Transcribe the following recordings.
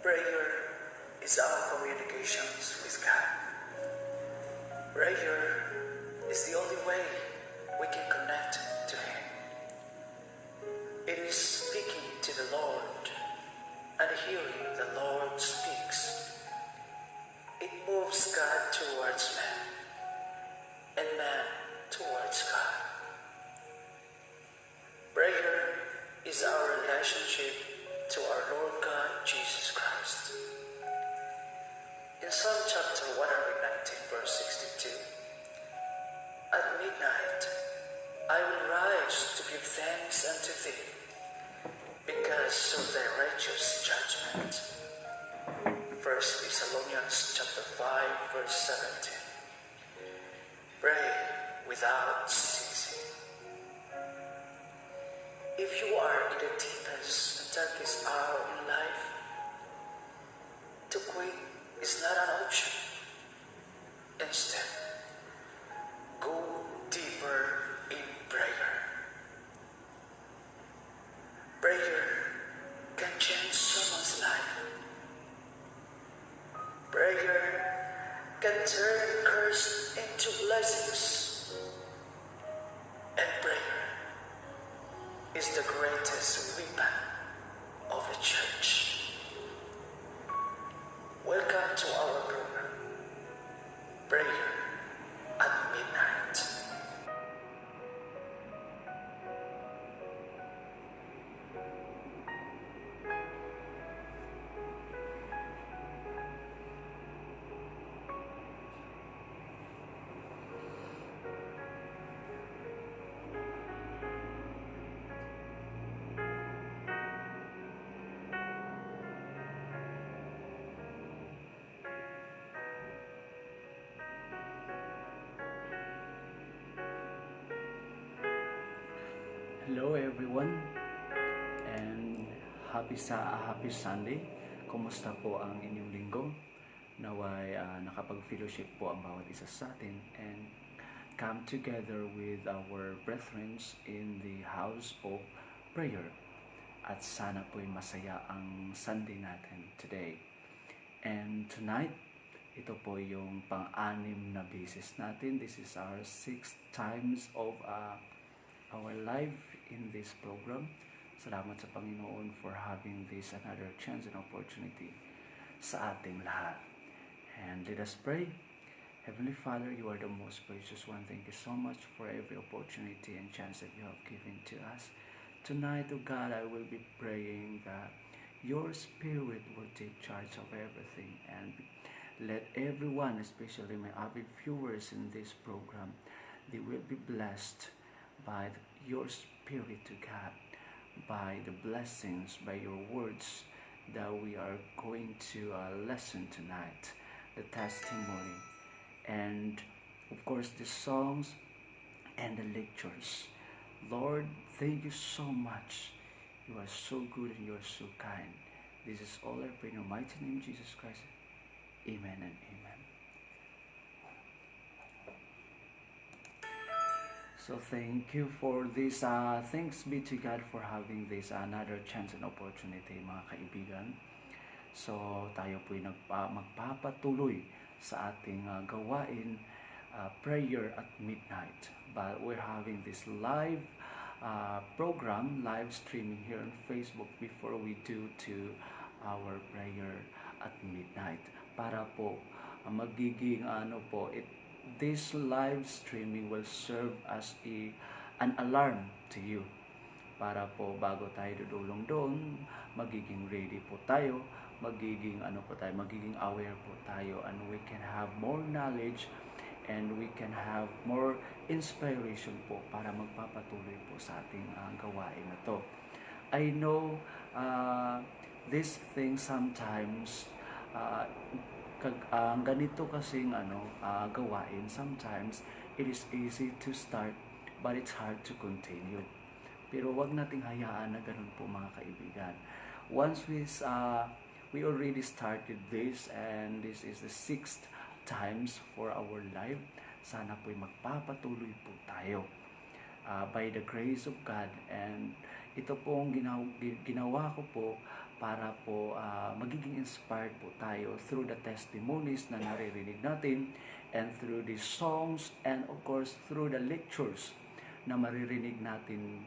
Prayer is our communications with God. Prayer is the only way we can connect to Him. It is speaking to the Lord and hearing the Lord speaks. It moves God towards man and man towards God. Prayer is our relationship to our Lord God Jesus Christ. In Psalm chapter 119 verse 62, at midnight I will rise to give thanks unto Thee because of Thy righteous judgment. 1 Thessalonians chapter 5 verse 17. Pray without ceasing. If you are in the deepest and darkest hour in life, to quit is not an option. Instead, go deeper in prayer. Prayer can change someone's life. Prayer can turn curse into blessings. And prayer is the greatest weapon of the church. Welcome to our program, Prayer at Midnight. Hello everyone and happy Sunday. Kumusta po ang inyong linggo? Naway nakapag-fellowship po ang bawat isa sa atin and come together with our brethren in the house of prayer. At sana po'y masaya ang Sunday natin today. And tonight, ito po yung pang-anim na basis natin. This is our 6th times of our life in this program. Salamat sa Panginoon for having this another chance and opportunity sa ating lahat. And let us pray. Heavenly Father, you are the most precious one. Thank you so much for every opportunity and chance that you have given to us. Tonight, oh God, I will be praying that your Spirit will take charge of everything and let everyone, especially my avid viewers in this program, they will be blessed by your Spirit to God, by the blessings, by your words that we are going to listen tonight, the testimony, and of course the songs and the lectures. Lord, thank you so much. You are so good and you are so kind. This is all I pray in the mighty name of Jesus Christ. Amen and amen. So thank you for this. Thanks be to God for having this another chance and opportunity, mga kaibigan. So tayo po'y magpapatuloy sa ating gawain, prayer at midnight. But we're having this live program, live streaming here on Facebook before we do to our prayer at midnight. Para po magiging this live streaming will serve as an alarm to you. Para po bago tayo dudulong doon, magiging ready po tayo, magiging aware po tayo, and we can have more knowledge and we can have more inspiration po para magpapatuloy po sa ating gawain na to. I know this thing sometimes ganito kasing gawain, sometimes it is easy to start but it's hard to continue. Pero wag nating hayaan na ganun po, mga kaibigan. Once we already started this and this is the 6th times for our life, sana po'y magpapatuloy po tayo by the grace of God. And ito pong ginawa ko po para po magiging inspired po tayo through the testimonies na naririnig natin, and through the songs, and of course through the lectures na maririnig natin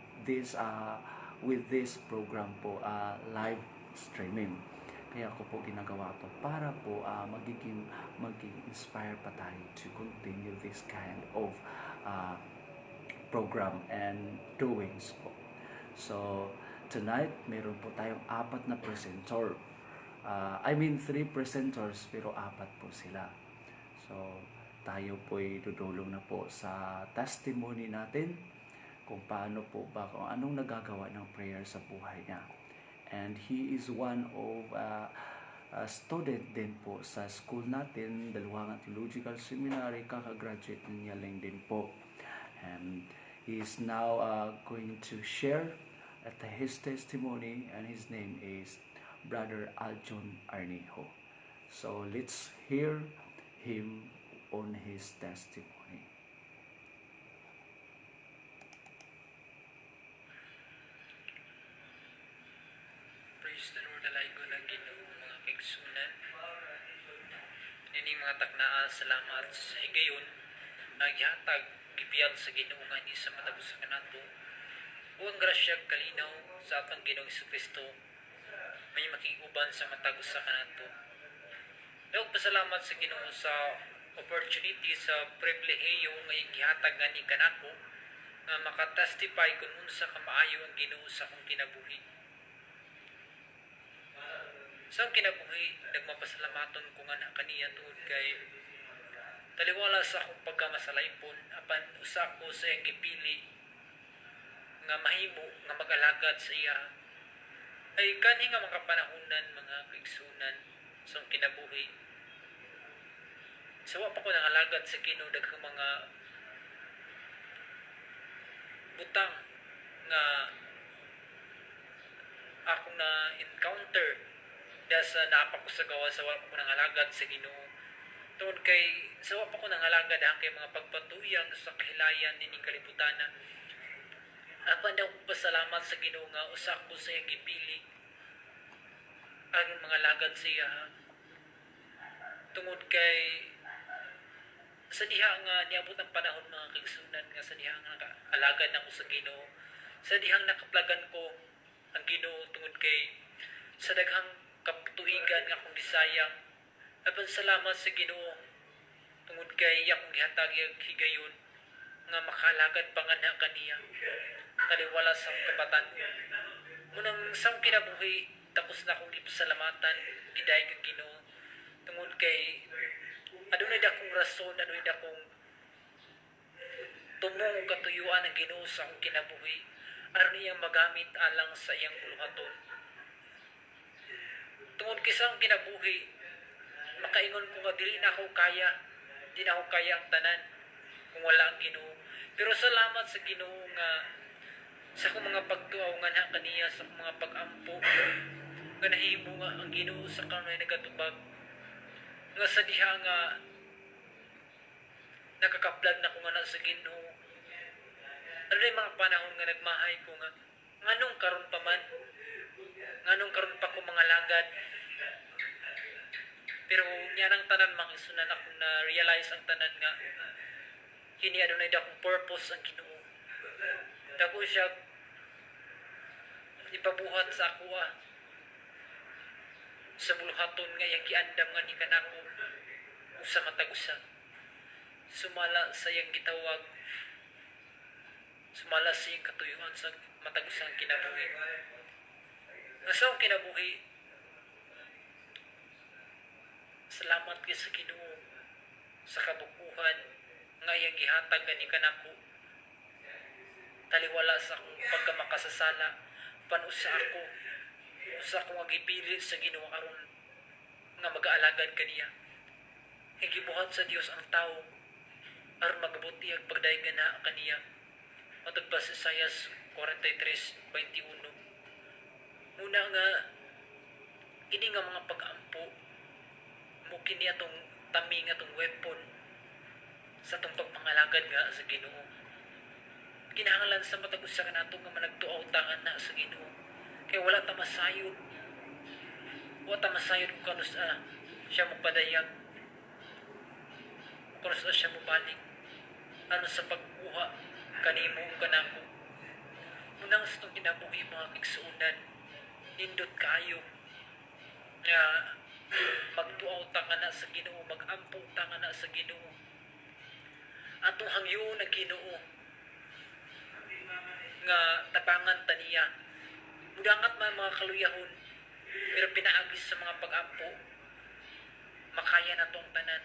with this program po, live streaming. Kaya ko po ginagawa to para po maging inspire pa tayo to continue this kind of program and doings po. So tonight meron po tayong 4 na presenter. 3 presenters pero 4 po sila. So tayo po'y dudulong na po sa testimony natin kung paano po ba, kung anong nagagawa ng prayer sa buhay niya. And he is one of a student din po sa school natin, Dalwangan Theological Seminary. Kakagraduate niya lang din po. And he is now going to share his testimony, and his name is Brother Aljon Arnijo. So let's hear him on his testimony. Praise the Lord, alaygo na Ginoo mga kaigsunan. Nini mga taknaa, salamat sa higayon nagyatag gibiyag sa Ginoo nga ni sa matagos sa kanato. Uwang grasya kalinaw sa atong Ginoong Kristo may makiuban sa matagos sa kanato. Daog pasalamat sa Ginoo sa opportunity, sa pribilehiyo nga gihatag nga ni kanako nga makatestify kung unsa ka maayo ang Ginoo sa akong kinabuhi. Sa akong kinabuhi, nagmapasalamaton ko nga na kaniya tuod kay taliwala sa akong pagkamasalaypon apan usa ko sa iyang gipili nga mahimo nga mag-alagad sa iya ay kani nga mga panahonan, mga kaigsunan sa akong kinabuhi. Sawa pa ko nang alagad sa Ginoo daghang mga butang nga akong na encounter dahil sa naapa ko sa gawa, sawa pa ko nang alagad sa Ginoo. Tungod kay sawa pa ko nang alagad ang kay mga pagpatuyang sa kahilayan nining kalibutana. Apan daw ko pasalamat sa Ginoo nga usa ko sa iyang gipili ang mga lagad sa iya. Tungod kay sa diha nga niabot ang panahon mga kaigsunan nga sa diha nga alagad nako sa Ginoo, sa dihang nakaplagan ko ang Ginoo tungod kay sa daghang kaptuigan nga akong disayang. Apan salamat sa Ginoo tungod kay akong gihatag higayon nga makalagad pa nga na kaniya taliwala sa kabatan ko. Munang sa kinabuhi tapos na akong ipasalamatan giday kang Ginoo tungod kay adunay dakong rason, adunay dakong tumong katuyuan ng Ginoo sa akong kinabuhi aron iyang magamit alang sa iyang buluhaton. Tungod kay sa akong kinabuhi makaingon ko nga dili na ako kaya ang tanan kung wala ang Ginoo. Pero salamat sa Ginoo nga sa akong mga pagtuaw nga na kaniya, sa akong mga pag-ampo nga nahimo nga ang Ginoo sa kanunay nagatubag nga sa diha nga nakakaplag na ko nga na sa Ginoo. Ano na yung mga panahon nga nagmahay ko nga nganong karon pa man, nganong karon pa ko mga lagad. Pero niya nang tanan makisunan akong na-realize ang tanan nga kini adunay dakong purpose ang Ginoo. Dako siya ipabuhat sa ako sa buluhaton nga iyang giandam nga ni kanako usa matag usa. Sumala sa iyang gitawag, sumala sa iyang katuyuan sa matag usa ang kinabuhi. Nga sa akong kinabuhi, salamat kay sa Ginoo sa kabukuhan nga iyang gihatag ni kanako taliwala sa akong pagkamakasasala panusa ako nga gipili sa Ginoo aron nga mag-aalagad kaniya. Gibuhat sa Dios ang tawo aron magabuti ang pagdayon na kaniya. Matag pa sa Isaias 43:21. Muna nga ini nga mga pag-ampo mo kini atong taming atong weapon sa atong pagpangalagad nga sa Ginoo. Kinahanglan sa matag usa kanato nga managtuaw tangan na sa Ginoo. Kay wala ta masayod Wata masayod ko kanus siya magpadayag, kanus siya mabalik. Ano sa pagkuha kanimo ug kanako. Munang sa itong kinabuhi mga kigsuunan, nindot kayo nga magtuaw ta nga na sa Ginoo, magampo ta nga na sa Ginoo. Atong hangyo na Ginoo nga tabangan ta niya. Mudangat man mga kaluyahon, pero pinaagis sa mga pag-ampo, makaya na tong tanan.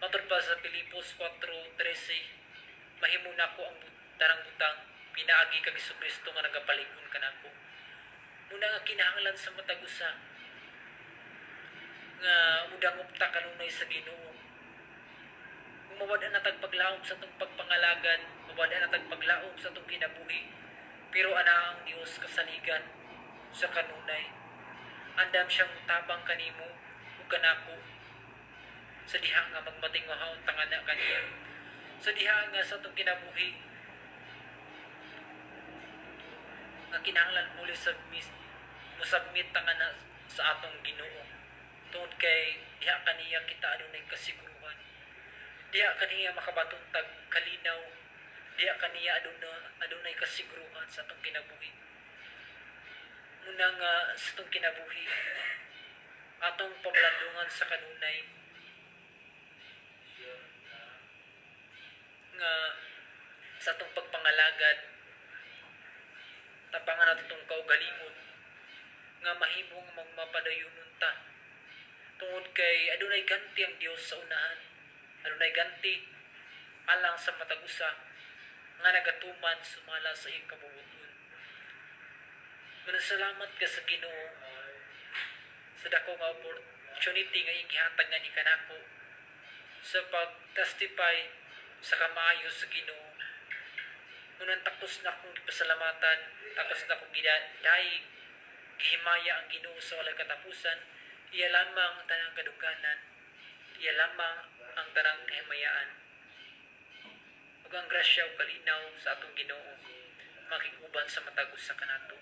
Matod pa sa Pilipos 4:13, mahimo na ko ang tarang butang, pinaagi kag Kristo nga nagapalingon kanako. Muna nga kinahanglan sa matag usa nga mudangop ta kanunay sa Ginoo. Kung mawala na tag paglaom sa tong pagpangalagan, mawala na tag paglaom sa tong kinabuhi, pero ana ang Dios kasaligan sa kanunay. Andam siyang tabang kanimo ug kanako sa diha nga magmatingwahaw tangana kaniya. Sa diha nga sa itong kinabuhi nga kinahanglan muli musabmit tangana sa atong Ginoo. Tungod kay diha kaniya kita adunay kasiguruhan. Diha kaniya makabatong tag kalinaw. Diha kaniya adunay kasiguruhan sa atong kinabuhi. Muna nga sa itong kinabuhi, atong pamalandungan sa kanunay nga sa atong pagpangalagad, tapangan natin itong kaugalingon nga mahimong magmapadayonon ta. Tungod kay adunay ganti ang Dios sa unahan, adunay ganti alang sa matagusa nga nagatuman sumala sa iyong kabubuton. Manasalamat ka sa Ginoo sa dako nga opportunity nga iyong gihatag nga ni kanako sa pag-testify sa kamayo sa Ginoo. Ngunang takos na akong pasalamatan, takos na akong gidaig, gihimaya ang Ginoo sa walay katapusan. Iya lamang ang tanang kaduganan, iya lamang ang tanang kahimayaan. Ug ang grasya ug kalinaw sa atong Ginoo makikuban sa matagos sa kanato.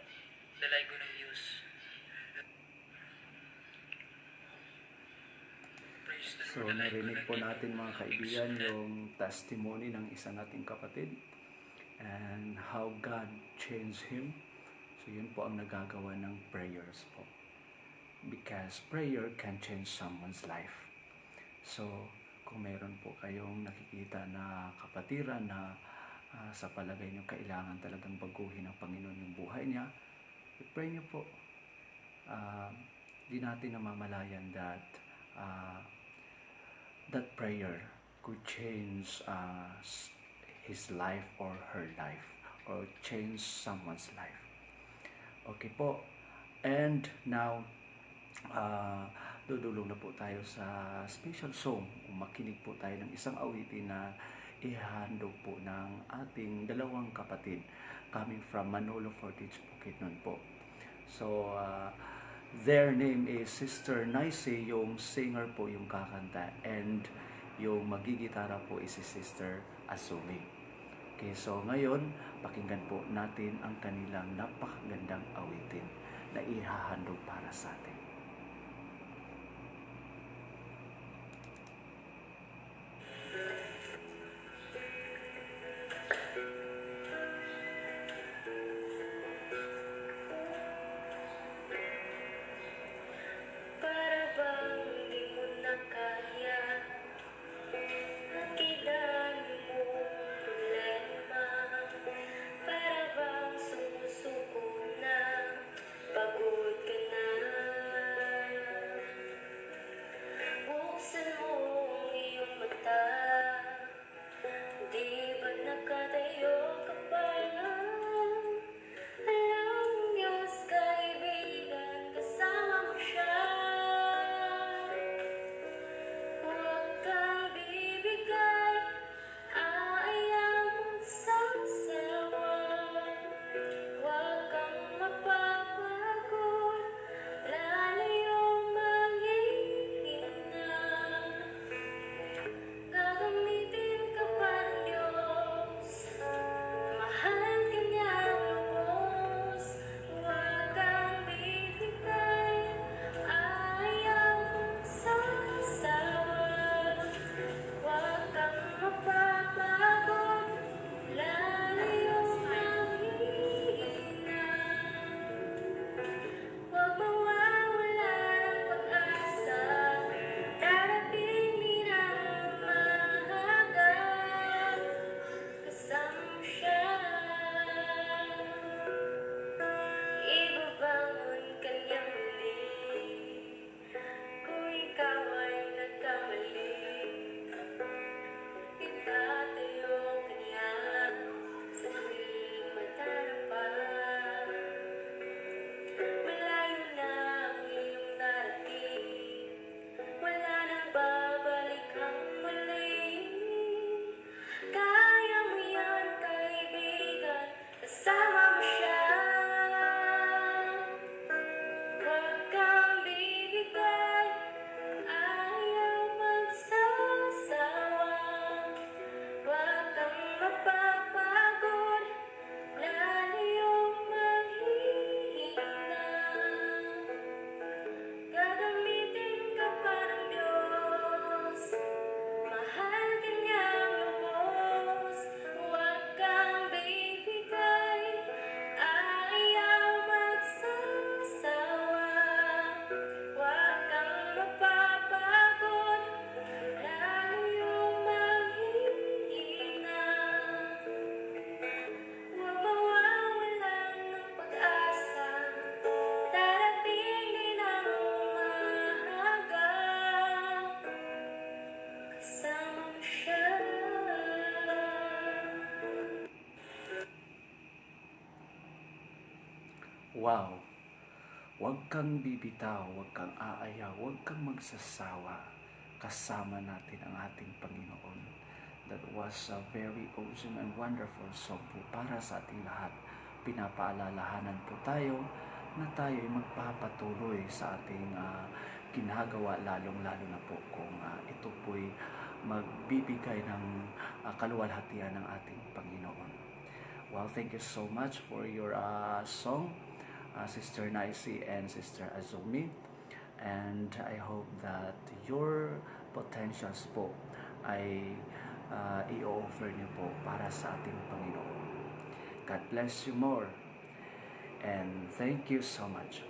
Dalaygo ng Dios. So narinig po natin mga kaibigan yung testimony ng isa nating kapatid and how God changed him. So yun po ang nagagawa ng prayers po. Because prayer can change someone's life. So kung meron po kayong nakikita na kapatiran na sa palagay nyo kailangan talagang baguhin ng Panginoon yung buhay niya, i-pray nyo po. Di natin namamalayan that that prayer could change his life or her life or change someone's life. Okay po. And now, dudulong na po tayo sa special song. Makinig po tayo ng isang awitin na ihahandog po ng ating dalawang kapatid coming from Manolo Fortich, Bukidnon po. So, their name is Sister Nice, yung singer po yung kakanta, and yung magigitara po is si Sister Azuli. Okay, so ngayon, pakinggan po natin ang kanilang napakagandang awitin na ihahandog para sa atin. Pagod ka na. Wow! Huwag kang bibitaw, huwag kang aayaw, huwag kang magsasawa. Kasama natin ang ating Panginoon. That was a very awesome and wonderful song po para sa ating lahat. Pinapaalalahanan po tayo na tayo ay magpapatuloy sa ating ginagawa, lalong-lalo na po kung ito po'y magbibigay ng kaluwalhatian ng ating Panginoon. Well, thank you so much for your song, Sister Naisi and Sister Azumi. And I hope that your potentials po ay i-offer niyo po para sa ating Panginoon. God bless you more. And thank you so much.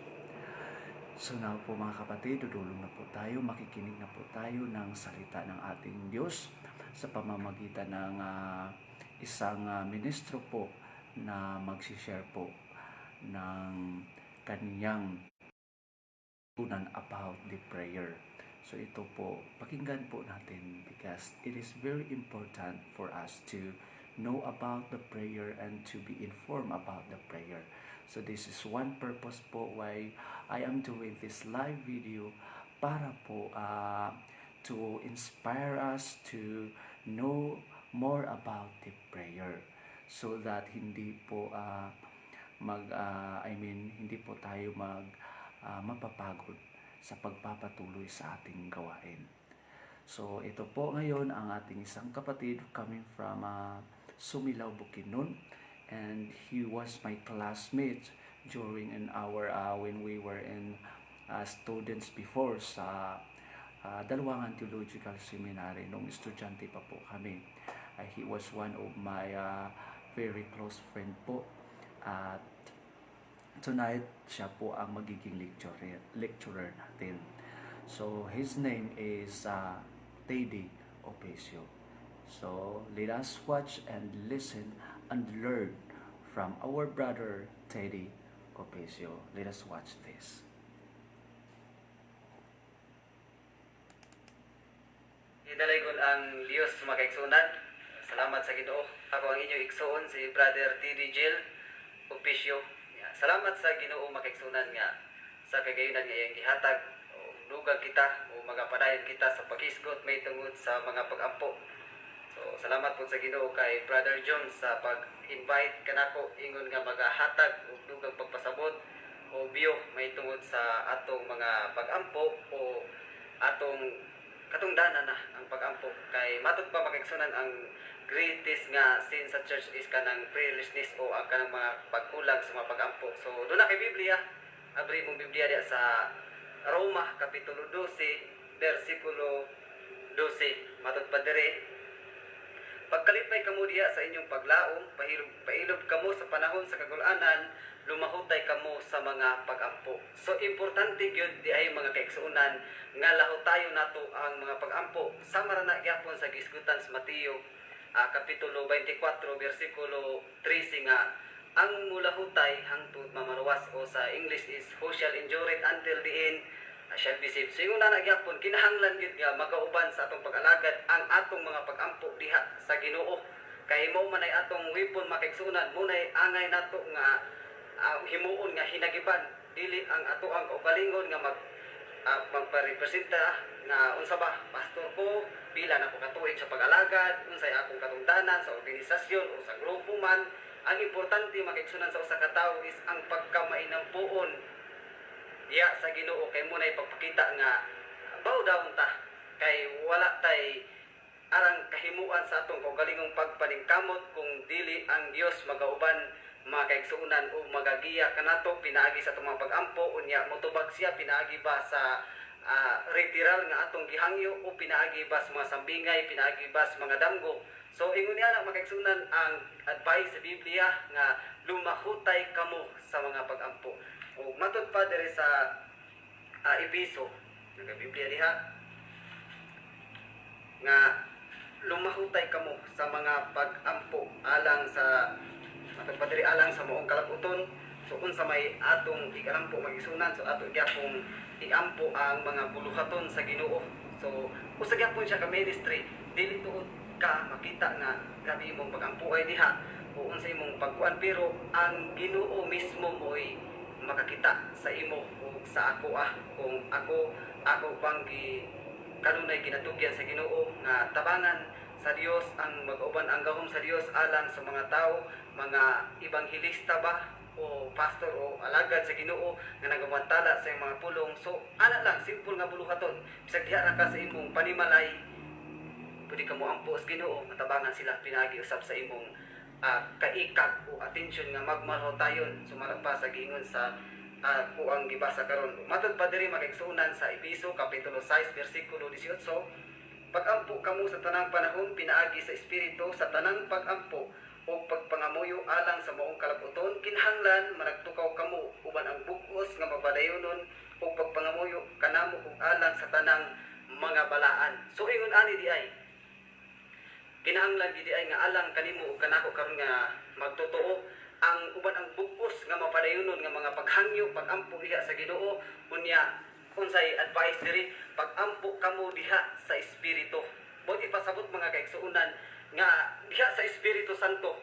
So now po mga kapatid, dudulong na po tayo, makikinig na po tayo ng salita ng ating Diyos sa pamamagitan ng isang ministro po na magsishare po ng kaniyang about the prayer. So ito po, pakinggan po natin because it is very important for us to know about the prayer and to be informed about the prayer. So this is one purpose po why I am doing this live video, para po to inspire us to know more about the prayer, so that hindi po hindi po tayo mapapagod sa pagpapatuloy sa ating gawain. So ito po ngayon ang ating isang kapatid coming from Sumilao, Bukidnon, and he was my classmate during when we were in students before sa Dalwangan Theological Seminary nung estudyante pa po kami. He was one of my very close friend po, at tonight siya po ang magiging lecturer natin. So his name is Teddy Opesio. So let us watch and listen and learn from our brother Teddy Opesio. Let us watch this. Idalagon ang Diyos makaigsunan. Salamat sa Ginoo. Ako ang inyong igsuon si Brother Teddy Opesio. Salamat sa Ginoo makaigsunan nga sa kagayunan nga iyang gihatag o lugag kita o magapadayon kita sa paghisgot may tungod sa mga pag-ampo. So salamat po sa Ginoo kay Brother John sa pag-invite kanako ingon nga magahatag og lugag pagpasabot o biyo may tungod sa atong mga pag-ampo o atong katungdanan na ang pag-ampo. Kay matud pa makaigsunan ang greatest nga sin sa church is kanang prayerlessness o ang kanang mga pagkulang sa mga pag-ampo. So doon na kay Biblia, abri mong Biblia diya sa Roma kapitulo 12 versikulo 12. Matud pa dire, pagkalipay kamo diya sa inyong paglaom, pailob kamo sa panahon sa kagul-anan, lumahutay kamo sa mga pag-ampo. So importante gyud di ay mga kaigsuonan nga lahutayon nato ang mga pag-ampo. Sama ra na gyapon sa gisgutan sa Mateo kapitulo 24 versikulo 13 nga ang mulahutay hangtod mamaruwas, o sa English is who shall endure it until the end shall be saved. So yung gyapon kinahanglan gyud nga magauban sa atong pag-alagad ang atong mga pag-ampo diha sa Ginoo. Kay mo man ay atong weapon makaigsunan, mo nay angay nato nga himuon nga hinagiban, dili ang ato ang kaugalingon nga magparepresenta na unsa ba pastor ko, pila na ko katuig sa pag-alagad, unsay akong katungdanan sa organisasyon o sa grupo man. Ang importante makaigsunan sa usa ka tawo is ang pagkamainampuon diya sa Ginoo, kay mo nay pagpakita nga bow down ta, kay wala tay arang kahimuan sa atong kaugalingong pagpaningkamot kung dili ang Dios magauban makaigsuunan o magagiya kanato pinaagi sa atong mga pag-ampo. Unya motubag siya pinaagi ba sa retiral nga atong gihangyo o pinaagi ba sa mga sambingay, pinaagi ba sa mga damgo. So ingon niya na makaigsuunan ang advice sa Biblia nga lumahutay kamo sa mga pag-ampo. O matud pa diri sa Episo nga Biblia diha nga lumahutay kamo sa mga pag-ampo alang sa matagpadiri alang sa moong kalabuton. So unsa may atong igalampo magisunan, so ato gyapon iampo ang mga buluhaton sa Ginoo. So usa gyapon siya ka ministry, dili tuod ka makita nga grabe imong pagampo ay diha o unsa imong pagkuan, pero ang Ginoo mismo mo'y makakita sa imo ug sa ako kung ako bang kanunay ginatugyan sa Ginoo nga tabangan sa Dios ang mag-uban ang gahom sa Dios alang sa mga tao, mga ibanghilista ba o pastor o alagad sa Ginoo nga nagamantala sa iyong mga pulong. So ana lang simple nga buluhaton, bisag diha ra ka sa imong panimalay, pwede ka mo ampo sa Ginoo, matabangan sila pinagi usab sa imong kaikag o attention nga magmalhotayon. Sumarap pa sa giingon sa kuang gibasa karon. Matod pa diri magigsunan sa Episo kapitulo 6 bersikulo 18. Pag-ampo kamo sa tanang panahon pinaagi sa espiritu sa tanang pag-ampo o pagpangamuyo alang sa maong kalabuton kinahanglan managtukaw kamo uban ang bug-os nga mabadayonon o pagpangamuyo kanamo ug alang sa tanang mga balaan. So ingon ani di ay kinahanglan gid ay nga alang kanimo ug kanako karon nga magtotoo ang uban ang bugos nga mapadayonon nga mga paghangyo pag-ampo diha sa Ginoo. Unya unsay advice diri, pag-ampo kamo diha sa espiritu. Mo ipasabot mga kaigsuonan nga diha sa Espiritu Santo.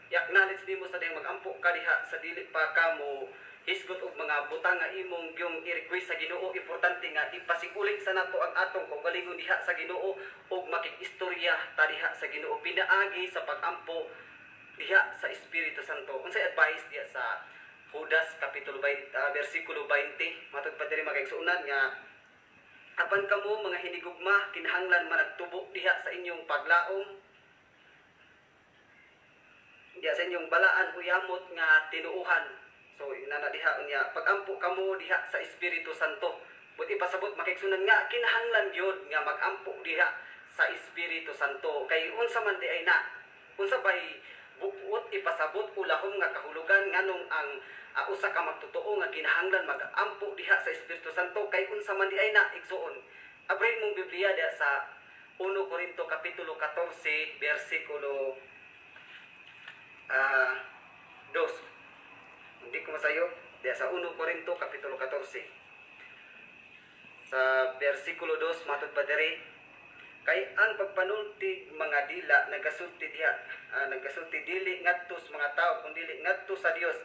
I-acknowledge nimo sa diyang mag-ampo ka diha sa dili pa kamo hisgot og mga butang nga imong gyung i-request sa Ginoo. Importante nga ipasiguling sa nato ang atong kaugalingon diha sa Ginoo ug makikistorya ta diha sa Ginoo pinaagi sa pag-ampo diha sa Espiritu Santo. Unsay advice diha sa Judas kapitulo 20 bersikulo 20, matud pa diri magigsuonan nga apan kamo mga hinigugma kinahanglan managtubo diha sa inyong paglaom, diha sa inyong balaan uyamot nga tinuuhan. So inana diha unya pag-ampo kamo diha sa Espiritu Santo. Buti pasabot makigsunan nga kinahanglan gyud nga mag-ampo diha sa Espiritu Santo. Kay unsa man di ay na, unsa bay buot ipasabot ulahom nga kahulugan nganong ang usa ka magtotoo nga kinahanglan mag-ampo diha sa Espiritu Santo. Kay unsa man di ay na igsuon, abrahin mong Biblia diha sa 1 Corinto kapitulo 14 bersikulo 2. Hindi ko masayo diha sa 1 Corinto kapitulo 14 sa bersikulo 2 matud pa diri, kay ang pagpanulti mga dila nagasulti diha nagasulti dili ngadto sa mga tao kundi dili ngadto sa Dios.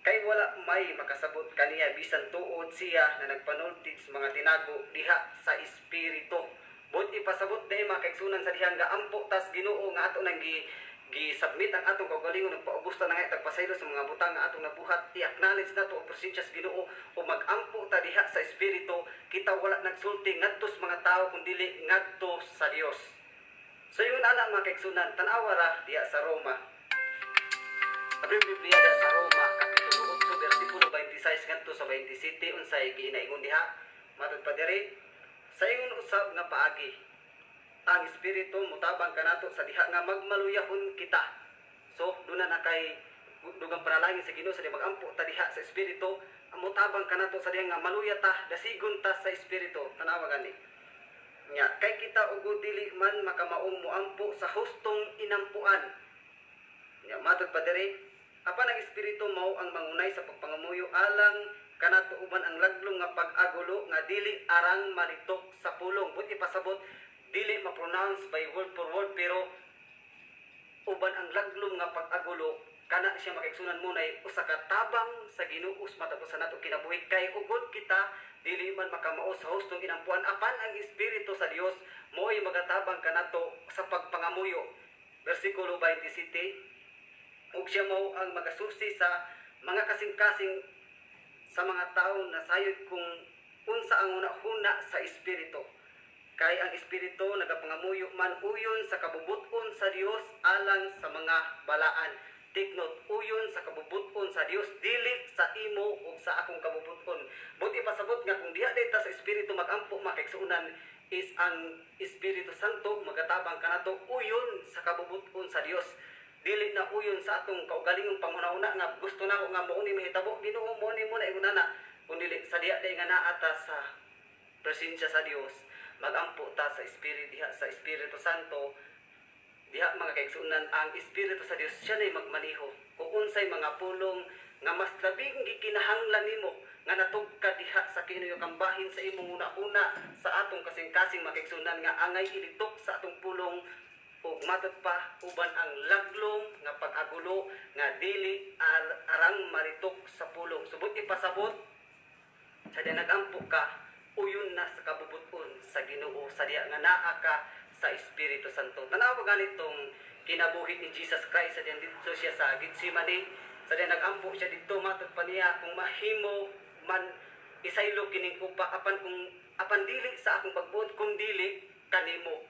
Kay wala may makasabot kaniya bisan tuod siya na nagpanulti sa mga tinago diha sa espiritu. Bud ipasabot dai makaigsunan sa dihang gaampo tas Ginoo nga ato nang gi-submit ang atong kaugalingon ug paubos ta na nga tagpasaylo sa mga butang nga atong nabuhat. I-acknowledge nato ang presensya sa Ginoo o mag-ampo ta diha sa espiritu. Kita wala nagsulti ngadto sa mga tao kundi dili ngadto sa Dios. So yun ana mga kaigsunan, tan-awa ra diha sa Roma. Abri Biblia diha sa Roma kapitulo 8 bersikulo 26 ngadto sa 27 unsay ginaingon diha. Matud pa diri, sa ingon usab nga paagi ang espiritu mutabang kanato sa diha nga magmaluyahon kita. So duna na kay dugang panalangin sa Ginoo sa diha mag-ampo ta diha sa espiritu, mutabang kanato sa diha nga maluya ta, dasigon ta sa espiritu. Tanawa gani nya kay kita ug dili man makamaong muampo sa hustong inampuan. Nya matud pa diri, apan ang espiritu mao ang mangunay sa pagpangamuyo alang kanato uban ang laglong nga pag-agulo nga dili arang malitok sa pulong. Buti pasabot dili ma-pronounce by word for word pero uban ang laglom nga pag-agulo kana siya makaigsunan mo nay usa ka tabang sa Ginoo matapos sa nato kinabuhi. Kay ugod kita dili man makamao sa hustong inampuan apan ang espiritu sa Dios mo'y magatabang kanato sa pagpangamuyo. Bersikulo 27, ug siya mao ang magasusi sa mga kasing-kasing sa mga tawo na sayod kung unsa ang una-huna sa espiritu. Kay ang espiritu nagapangamuyo man uyon sa kabubuton sa Dios alang sa mga balaan. Take note, uyon sa kabubuton sa Dios dili sa imo ug sa akong kabubuton. Buti pasabot nga kung diha dayta sa espiritu mag-ampo makaigsuonan is ang Espiritu Santo magatabang kanato uyon sa kabubuton sa Dios. Dili na uyon sa atong kaugalingong panghuna-una nga gusto nako nga mao ni mahitabo Ginoo mo ni mo na ingunana. Kundi sa diha day nga naa ta sa presensya sa Dios. Mag-ampo ta sa Espiritu diha sa Espiritu Santo. Diha mga kaigsuonan ang Espiritu sa Dios siya nay magmaniho. Kung unsay mga pulong nga mas labing gikinahanglan nimo nga natugka diha sa kinuyo kang bahin sa imong una-una sa atong kasing-kasing mga kaigsuonan nga angay ilitok sa atong pulong ug matod pa uban ang laglong nga pag-agulo nga dili arang maritok sa pulong. Subot ipasabot sa diya nagampo ka, uyon na sa kabubuton sa Ginoo, sa diya nga naa ka sa Espiritu Santo. Tanawa ganitong kinabuhi ni Jesus Christ, sa diya dito siya sa Gitsemane, sa diya nagampo siya dito, matod pa niya, kung mahimo man isaylo kining kupa, apan dili sa akong pagbuot, kung dili kanimo.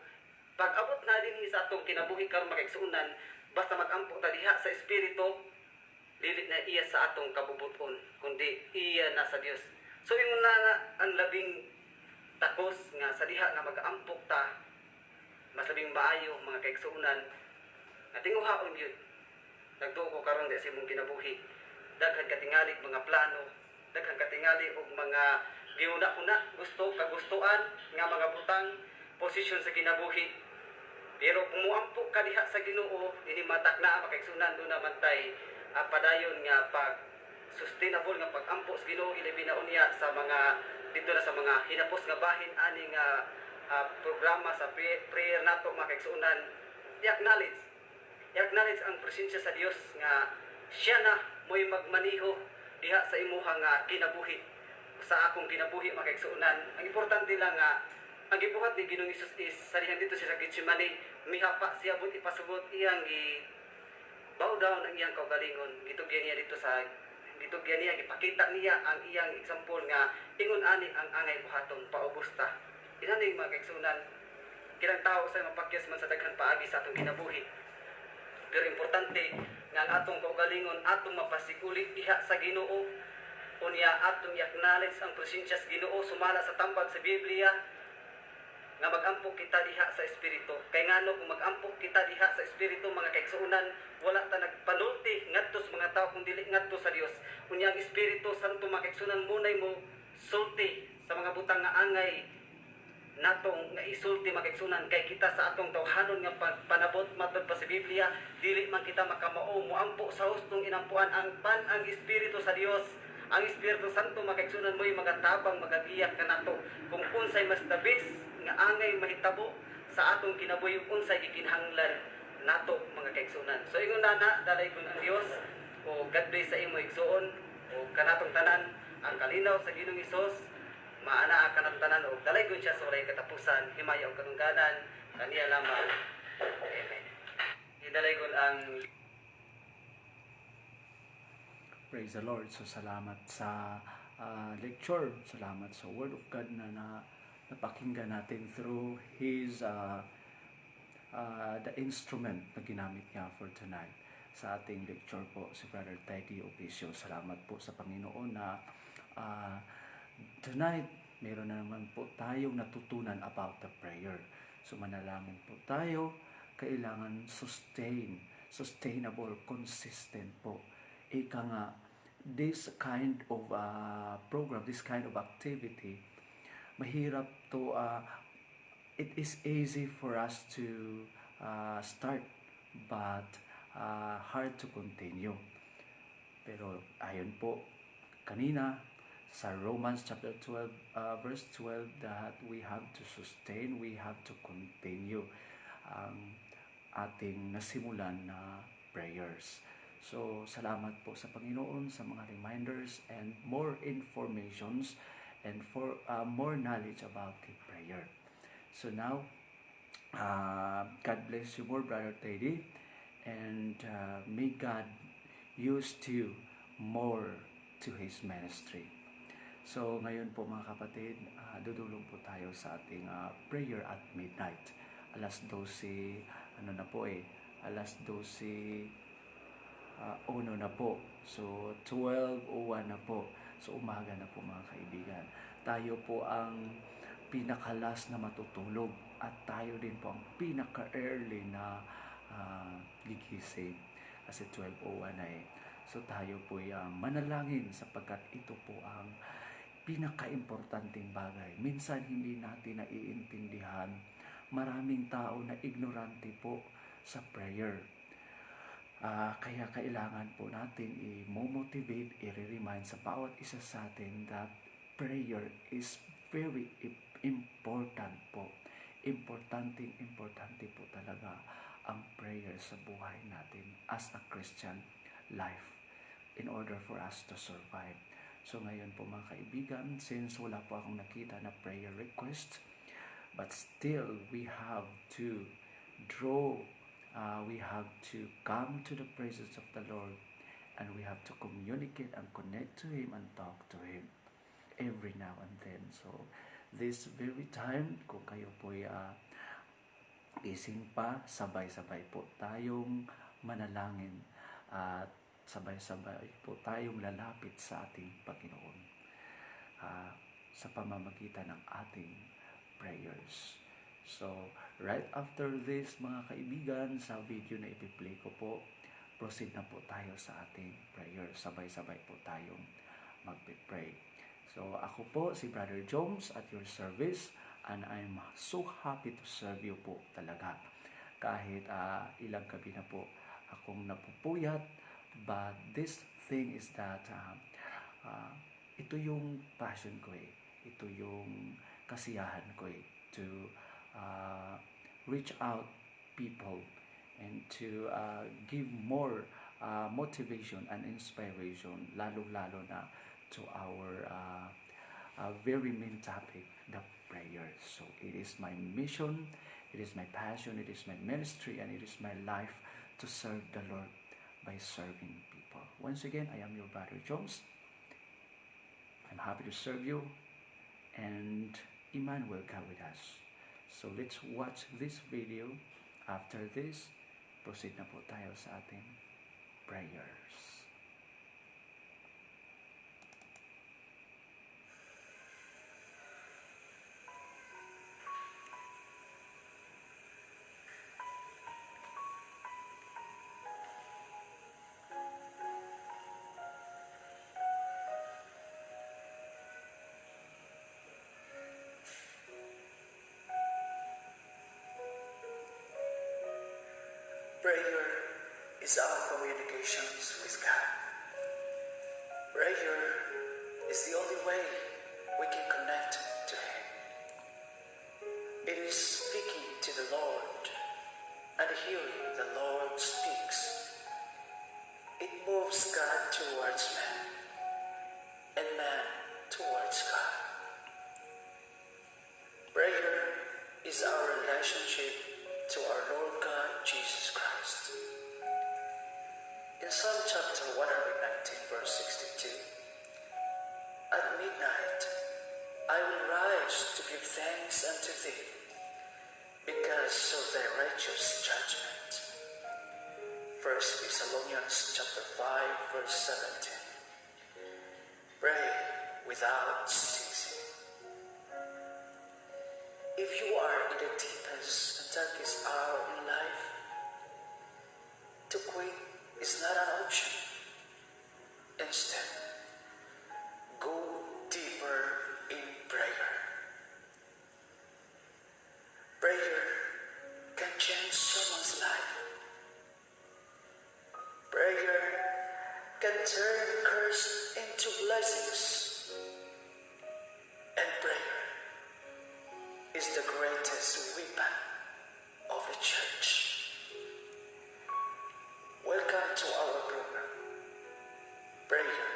Pag abot na din sa atong kinabuhi karon makaigsuonan, basta magampo ta diha sa Espiritu, dili na iya sa atong kabubuton, kundi iya na sa Dios. So ingon na ang labing takos nga sa diha nga mag-ampok ta, mas labing maayo mga kaigsuonan nga tinguhaon gyud. Nagtuo ko karon di sa imong kinabuhi, daghan katingali mga plano, daghan katingali og mga giuna-una, kagustuan nga mga butang, posisyon sa kinabuhi. Pero kung muampok ka diha sa Ginoo, ini matak na makaigsuonan do naman tay padayon nga pag sustainable nga pag-ampo sa Ginoo, ilabi na unya sa mga dito na sa mga hinapos nga bahin ani nga programa sa prayer nato makaigsuonan. I-acknowledge ang presensya sa Dios nga siya na mo'y magmaniho diha sa imuha nga kinabuhi, sa akong kinabuhi makaigsuonan. Ang importante lang nga ang gibuhat ni Ginoong Hesus is sa dihan dito siya sa Gitsemane, mihapa siya bud ipasubot iyang bow down ang iyang kaugalingon. Gitugyan niya dito sa gitugyan niya, gipakita niya ang iyang example nga ingon ani ang angay buhaton paubos ta. Inani mga kaigsuonan, kirang tao sa mapakyas man sa daghan paagi sa atong kinabuhi. Pero importante nga ang atong kaugalingon atong mapasikuli diha sa Ginoo. Unya atong i-acknowledge ang presensya sa Ginoo sumala sa tambag sa Biblia nga mag-ampok kita diha sa Espiritu. Kay ngano kung mag-ampok kita diha sa Espiritu mga kaigsuonan, wala ta nagpanulti ngadto sa mga tao kung dili ngadto sa Dios. Unya ang Espiritu Santo mga kaigsuonan munay mo sulti sa mga butang nga angay natong nga isulti mga kaigsuonan, kay kita sa atong tawhanon nga panabot matod pa sa Biblia, dili man kita makamao muampo sa hustong inampuan ang Espiritu sa Dios. Ang Espiritu Santo makaigsuonan mo'y magatabang magagiyak kanato kung unsay mas tabis nga angay mahitabo sa atong kinabuhi, unsay gikinahanglan nato mga kaigsuonan. So ingon na dalay kun ang Dios o God bless sa imo igsuon o kanatong tanan ang kalinaw sa Ginoong Hesus, maana ang kanatong tanan o dalay kun siya sa walay katapusan, himaya o katungganan kaniya lamang. Amen. Idalay kun ang Praise the Lord. So salamat sa lecture, salamat sa Word of God na napakinggan natin through His the instrument na ginamit niya for tonight. Sa ating lecture po, si Brother Teddy Opicio. Salamat po sa Panginoon na tonight, meron na naman po tayong natutunan about the prayer. So manalangin po tayo, kailangan sustainable, consistent po. Ika nga, this kind of program, this kind of activity, mahirap to, it is easy for us to start, but hard to continue. Pero ayon po, kanina, sa Romans chapter 12, verse 12, that we have to sustain, we have to continue ang ating nasimulan na prayers. So, salamat po sa Panginoon sa mga reminders and more informations and for more knowledge about the prayer. So now, God bless you more, Brother Teddy, and may God use you more to His ministry. So, ngayon po mga kapatid, dudulong po tayo sa ating prayer at midnight. Alas 12, alas 12, uno na po. So, 12:01 na po. So, umaga na po mga kaibigan. Tayo po ang pinakalas na matutulog at tayo din po ang pinaka-early na gigising. Kasi 12:01 na eh. So, tayo po yung manalangin sapagkat ito po ang pinaka-importanting bagay. Minsan hindi natin naiintindihan. Maraming tao na ignorante po sa prayer. Kaya kailangan po natin i-motivate, i-remind sa bawat isa sa atin that prayer is very important po. importante po talaga ang prayer sa buhay natin as a Christian life in order for us to survive. So ngayon po mga kaibigan, since wala po akong nakita na prayer request, but still we have to we have to come to the presence of the Lord, and we have to communicate and connect to Him and talk to Him every now and then. So this very time, kung kayo po gising pa, sabay-sabay po tayong manalangin at sabay-sabay po tayong lalapit sa ating Panginoon sa pamamagitan ng ating prayers. So, right after this mga kaibigan, sa video na ipi-play ko po, proceed na po tayo sa ating prayer. Sabay-sabay po tayong magpe-pray. So, ako po si Brother Jones at your service, and I'm so happy to serve you po talaga. Kahit ilang gabi na po akong napupuyat, but this thing is that ito yung passion ko eh. Ito yung kasiyahan ko eh. To reach out people and to give more motivation and inspiration, lalo-lalo na to our very main topic, the prayer. So it is my mission, it is my passion, it is my ministry, and it is my life to serve the Lord by serving people. Once again, I am your Brother Jones. I'm happy to serve you, and Emmanuel God with us. So let's watch this video. After this, proceed na po tayo sa ating prayers. Prayer is our communications with God. Prayer is the only way we can connect to Him. It is speaking to the Lord and hearing the Lord speaks. It moves God towards man and man towards God. Prayer is our relationship to our Lord God Jesus Christ. In Psalm chapter 119 verse 62, at midnight I will rise to give thanks unto Thee because of Thy righteous judgment. 1 Thessalonians chapter 5 verse 17. Pray without ceasing. If you are in the deepest and darkest hour in life, to quit is not an option. Instead, go deeper in prayer. Prayer can change someone's life. Prayer can turn curse into blessings. And prayer is the greatest weapon of the church. Welcome to our program, Prayer